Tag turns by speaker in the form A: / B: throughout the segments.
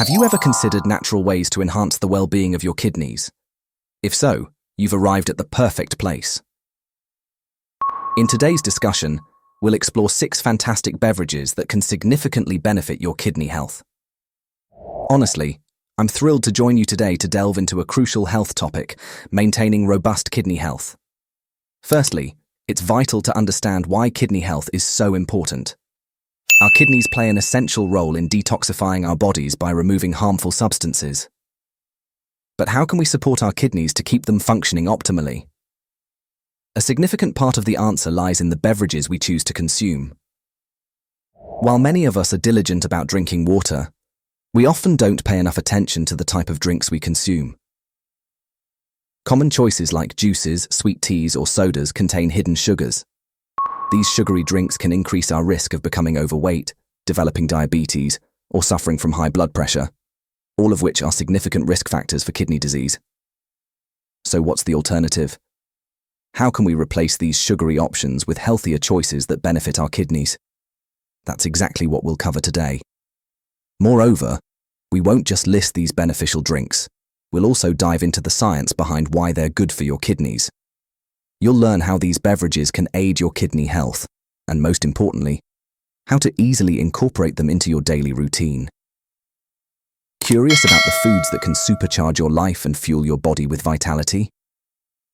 A: Have you ever considered natural ways to enhance the well-being of your kidneys? If so, you've arrived at the perfect place. In today's discussion, we'll explore 6 fantastic beverages that can significantly benefit your kidney health. Honestly, I'm thrilled to join you today to delve into a crucial health topic, maintaining robust kidney health. Firstly, it's vital to understand why kidney health is so important. Our kidneys play an essential role in detoxifying our bodies by removing harmful substances. But how can we support our kidneys to keep them functioning optimally? A significant part of the answer lies in the beverages we choose to consume. While many of us are diligent about drinking water, we often don't pay enough attention to the type of drinks we consume. Common choices like juices, sweet teas, or sodas contain hidden sugars. These sugary drinks can increase our risk of becoming overweight, developing diabetes, or suffering from high blood pressure, all of which are significant risk factors for kidney disease. So what's the alternative? How can we replace these sugary options with healthier choices that benefit our kidneys? That's exactly what we'll cover today. Moreover, we won't just list these beneficial drinks. We'll also dive into the science behind why they're good for your kidneys. You'll learn how these beverages can aid your kidney health, and most importantly, how to easily incorporate them into your daily routine. Curious about the foods that can supercharge your life and fuel your body with vitality?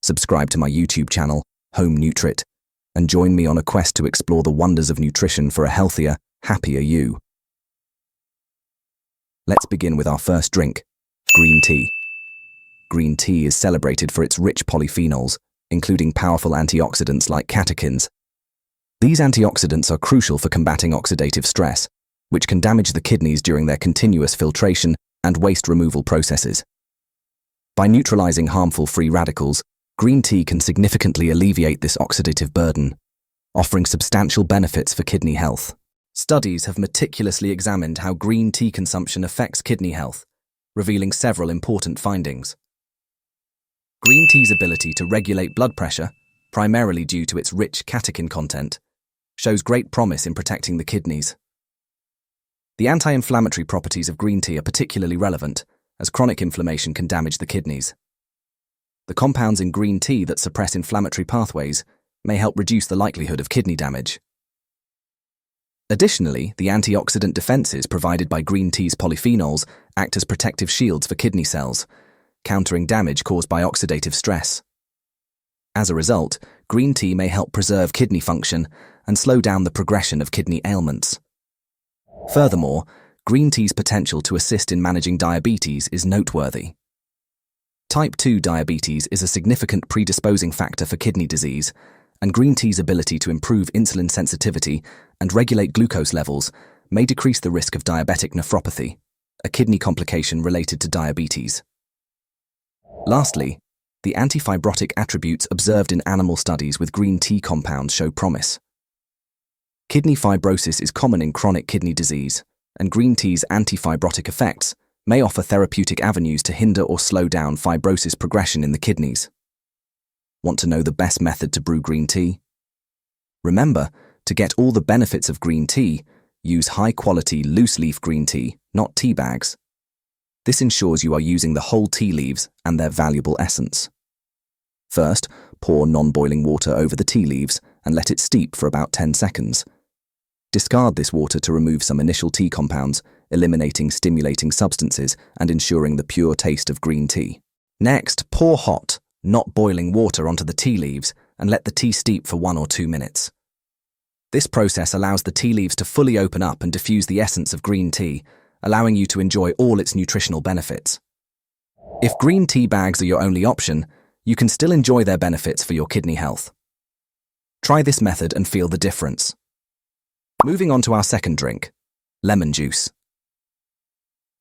A: Subscribe to my YouTube channel, Home Nutrit, and join me on a quest to explore the wonders of nutrition for a healthier, happier you. Let's begin with our first drink, green tea. Green tea is celebrated for its rich polyphenols, including powerful antioxidants like catechins. These antioxidants are crucial for combating oxidative stress, which can damage the kidneys during their continuous filtration and waste removal processes. By neutralizing harmful free radicals, green tea can significantly alleviate this oxidative burden, offering substantial benefits for kidney health. Studies have meticulously examined how green tea consumption affects kidney health, revealing several important findings. Green tea's ability to regulate blood pressure, primarily due to its rich catechin content, shows great promise in protecting the kidneys. The anti-inflammatory properties of green tea are particularly relevant, as chronic inflammation can damage the kidneys. The compounds in green tea that suppress inflammatory pathways may help reduce the likelihood of kidney damage. Additionally, the antioxidant defenses provided by green tea's polyphenols act as protective shields for kidney cells, countering damage caused by oxidative stress. As a result, green tea may help preserve kidney function and slow down the progression of kidney ailments. Furthermore, green tea's potential to assist in managing diabetes is noteworthy. Type 2 diabetes is a significant predisposing factor for kidney disease, and green tea's ability to improve insulin sensitivity and regulate glucose levels may decrease the risk of diabetic nephropathy, a kidney complication related to diabetes. Lastly, the antifibrotic attributes observed in animal studies with green tea compounds show promise. Kidney fibrosis is common in chronic kidney disease, and green tea's antifibrotic effects may offer therapeutic avenues to hinder or slow down fibrosis progression in the kidneys. Want to know the best method to brew green tea? Remember, to get all the benefits of green tea, use high-quality loose-leaf green tea, not tea bags. This ensures you are using the whole tea leaves and their valuable essence. First, pour non-boiling water over the tea leaves and let it steep for about 10 seconds. Discard this water to remove some initial tea compounds, eliminating stimulating substances and ensuring the pure taste of green tea. Next, pour hot, not boiling water onto the tea leaves and let the tea steep for 1 or 2 minutes. This process allows the tea leaves to fully open up and diffuse the essence of green tea, allowing you to enjoy all its nutritional benefits. If green tea bags are your only option, you can still enjoy their benefits for your kidney health. Try this method and feel the difference. Moving on to our second drink, lemon juice.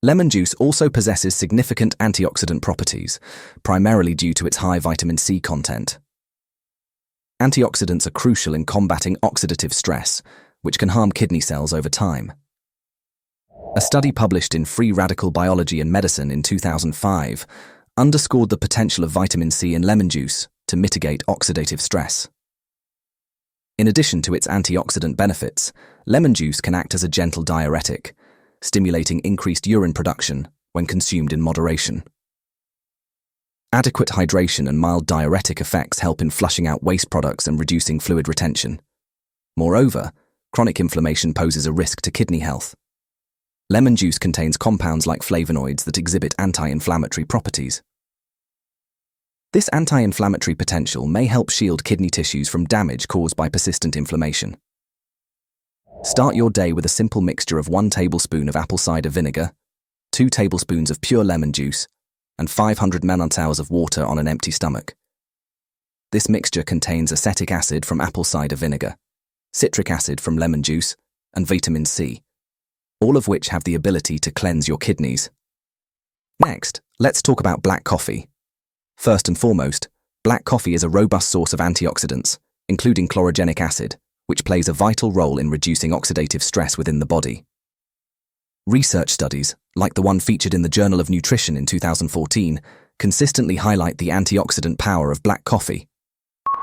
A: Lemon juice also possesses significant antioxidant properties, primarily due to its high vitamin C content. Antioxidants are crucial in combating oxidative stress, which can harm kidney cells over time. A study published in Free Radical Biology and Medicine in 2005 underscored the potential of vitamin C in lemon juice to mitigate oxidative stress. In addition to its antioxidant benefits, lemon juice can act as a gentle diuretic, stimulating increased urine production when consumed in moderation. Adequate hydration and mild diuretic effects help in flushing out waste products and reducing fluid retention. Moreover, chronic inflammation poses a risk to kidney health. Lemon juice contains compounds like flavonoids that exhibit anti-inflammatory properties. This anti-inflammatory potential may help shield kidney tissues from damage caused by persistent inflammation. Start your day with a simple mixture of 1 tablespoon of apple cider vinegar, 2 tablespoons of pure lemon juice, and 500 ml of water on an empty stomach. This mixture contains acetic acid from apple cider vinegar, citric acid from lemon juice, and vitamin C, all of which have the ability to cleanse your kidneys. Next, let's talk about black coffee. First and foremost, black coffee is a robust source of antioxidants, including chlorogenic acid, which plays a vital role in reducing oxidative stress within the body. Research studies, like the one featured in the Journal of Nutrition in 2014, consistently highlight the antioxidant power of black coffee.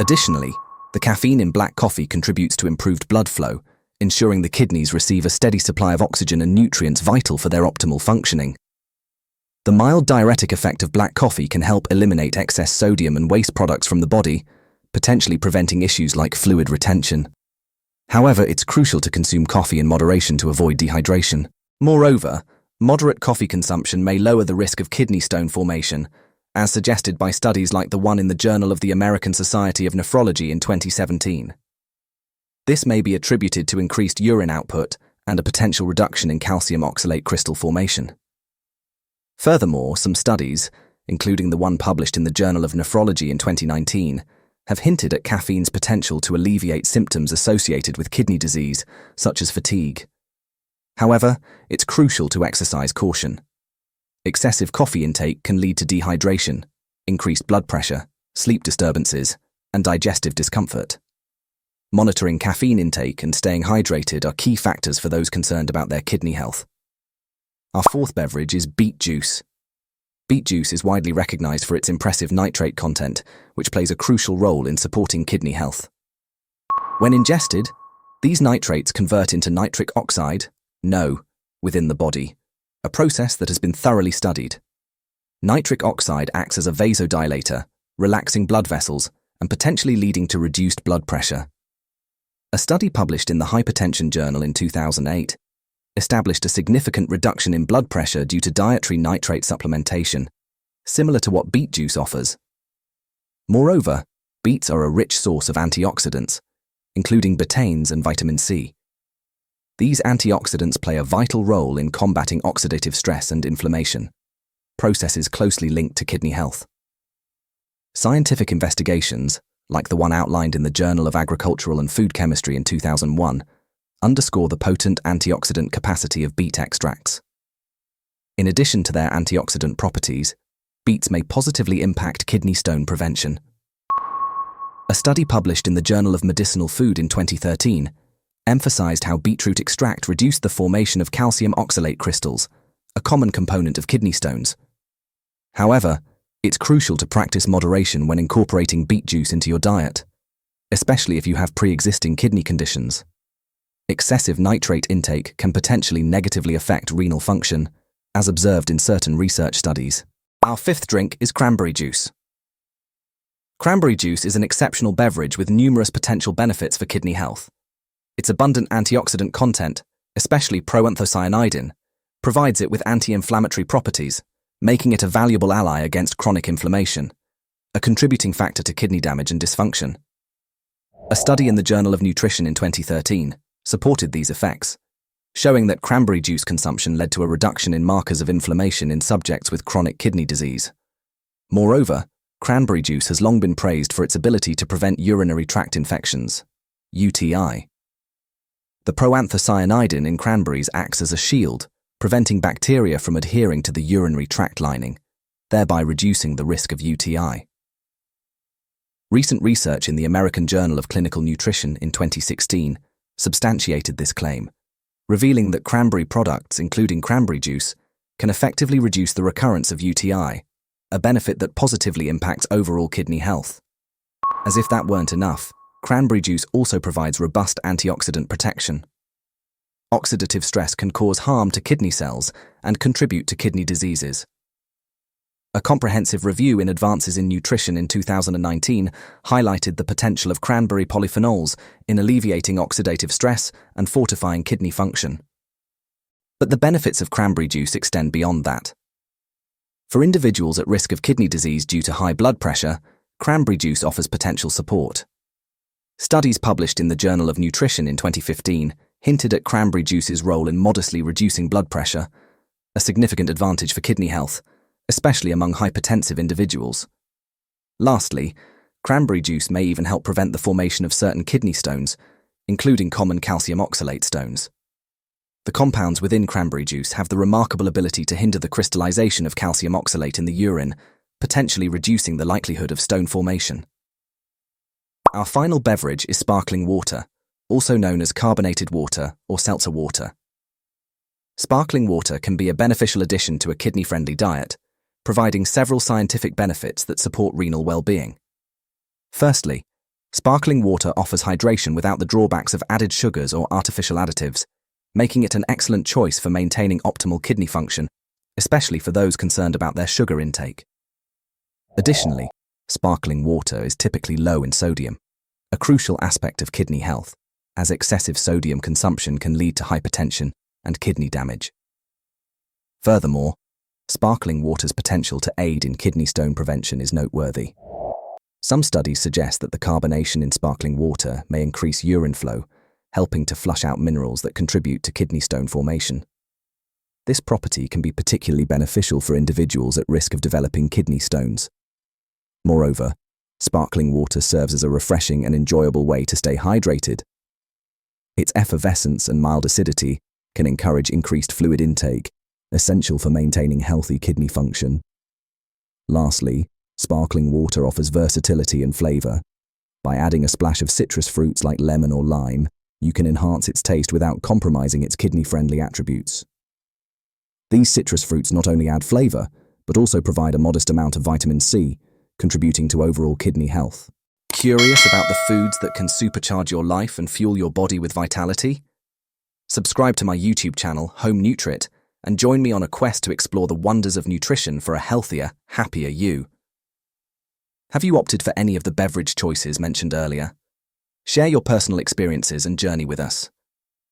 A: Additionally, the caffeine in black coffee contributes to improved blood flow, ensuring the kidneys receive a steady supply of oxygen and nutrients vital for their optimal functioning. The mild diuretic effect of black coffee can help eliminate excess sodium and waste products from the body, potentially preventing issues like fluid retention. However, it's crucial to consume coffee in moderation to avoid dehydration. Moreover, moderate coffee consumption may lower the risk of kidney stone formation, as suggested by studies like the one in the Journal of the American Society of Nephrology in 2017. This may be attributed to increased urine output and a potential reduction in calcium oxalate crystal formation. Furthermore, some studies, including the one published in the Journal of Nephrology in 2019, have hinted at caffeine's potential to alleviate symptoms associated with kidney disease, such as fatigue. However, it's crucial to exercise caution. Excessive coffee intake can lead to dehydration, increased blood pressure, sleep disturbances, and digestive discomfort. Monitoring caffeine intake and staying hydrated are key factors for those concerned about their kidney health. Our fourth beverage is beet juice. Beet juice is widely recognized for its impressive nitrate content, which plays a crucial role in supporting kidney health. When ingested, these nitrates convert into nitric oxide, NO, within the body, a process that has been thoroughly studied. Nitric oxide acts as a vasodilator, relaxing blood vessels and potentially leading to reduced blood pressure. A study published in the Hypertension Journal in 2008 established a significant reduction in blood pressure due to dietary nitrate supplementation, similar to what beet juice offers. Moreover, beets are a rich source of antioxidants, including betaines and vitamin C. These antioxidants play a vital role in combating oxidative stress and inflammation, processes closely linked to kidney health. Scientific investigations, like the one outlined in the Journal of Agricultural and Food Chemistry in 2001, underscore the potent antioxidant capacity of beet extracts. In addition to their antioxidant properties, beets may positively impact kidney stone prevention. A study published in the Journal of Medicinal Food in 2013 emphasized how beetroot extract reduced the formation of calcium oxalate crystals, a common component of kidney stones. However, it's crucial to practice moderation when incorporating beet juice into your diet, especially if you have pre-existing kidney conditions. Excessive nitrate intake can potentially negatively affect renal function, as observed in certain research studies. Our fifth drink is cranberry juice. Cranberry juice is an exceptional beverage with numerous potential benefits for kidney health. Its abundant antioxidant content, especially proanthocyanidin, provides it with anti-inflammatory properties, making it a valuable ally against chronic inflammation, a contributing factor to kidney damage and dysfunction. A study in the Journal of Nutrition in 2013 supported these effects, showing that cranberry juice consumption led to a reduction in markers of inflammation in subjects with chronic kidney disease. Moreover, cranberry juice has long been praised for its ability to prevent urinary tract infections, UTI. The proanthocyanidin in cranberries acts as a shield, preventing bacteria from adhering to the urinary tract lining, thereby reducing the risk of UTI. Recent research in the American Journal of Clinical Nutrition in 2016 substantiated this claim, revealing that cranberry products, including cranberry juice, can effectively reduce the recurrence of UTI, a benefit that positively impacts overall kidney health. As if that weren't enough, cranberry juice also provides robust antioxidant protection. Oxidative stress can cause harm to kidney cells and contribute to kidney diseases. A comprehensive review in Advances in Nutrition in 2019 highlighted the potential of cranberry polyphenols in alleviating oxidative stress and fortifying kidney function. But the benefits of cranberry juice extend beyond that. For individuals at risk of kidney disease due to high blood pressure, cranberry juice offers potential support. Studies published in the Journal of Nutrition in 2015 hinted at cranberry juice's role in modestly reducing blood pressure, a significant advantage for kidney health, especially among hypertensive individuals. Lastly, cranberry juice may even help prevent the formation of certain kidney stones, including common calcium oxalate stones. The compounds within cranberry juice have the remarkable ability to hinder the crystallization of calcium oxalate in the urine, potentially reducing the likelihood of stone formation. Our final beverage is sparkling water, also known as carbonated water or seltzer water. Sparkling water can be a beneficial addition to a kidney-friendly diet, providing several scientific benefits that support renal well-being. Firstly, sparkling water offers hydration without the drawbacks of added sugars or artificial additives, making it an excellent choice for maintaining optimal kidney function, especially for those concerned about their sugar intake. Additionally, sparkling water is typically low in sodium, a crucial aspect of kidney health, as excessive sodium consumption can lead to hypertension and kidney damage. Furthermore, sparkling water's potential to aid in kidney stone prevention is noteworthy. Some studies suggest that the carbonation in sparkling water may increase urine flow, helping to flush out minerals that contribute to kidney stone formation. This property can be particularly beneficial for individuals at risk of developing kidney stones. Moreover, sparkling water serves as a refreshing and enjoyable way to stay hydrated. Its effervescence and mild acidity can encourage increased fluid intake, essential for maintaining healthy kidney function. Lastly, sparkling water offers versatility and flavor. By adding a splash of citrus fruits like lemon or lime, you can enhance its taste without compromising its kidney-friendly attributes. These citrus fruits not only add flavor, but also provide a modest amount of vitamin C, contributing to overall kidney health. Curious about the foods that can supercharge your life and fuel your body with vitality? Subscribe to my YouTube channel, Home Nutrit, and join me on a quest to explore the wonders of nutrition for a healthier, happier you. Have you opted for any of the beverage choices mentioned earlier? Share your personal experiences and journey with us.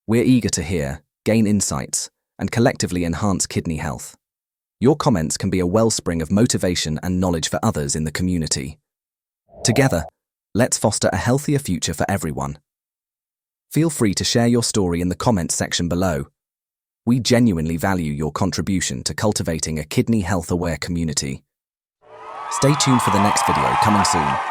A: We're eager to hear, gain insights, and collectively enhance kidney health. Your comments can be a wellspring of motivation and knowledge for others in the community. Together, let's foster a healthier future for everyone. Feel free to share your story in the comments section below. We genuinely value your contribution to cultivating a kidney health-aware community. Stay tuned for the next video coming soon.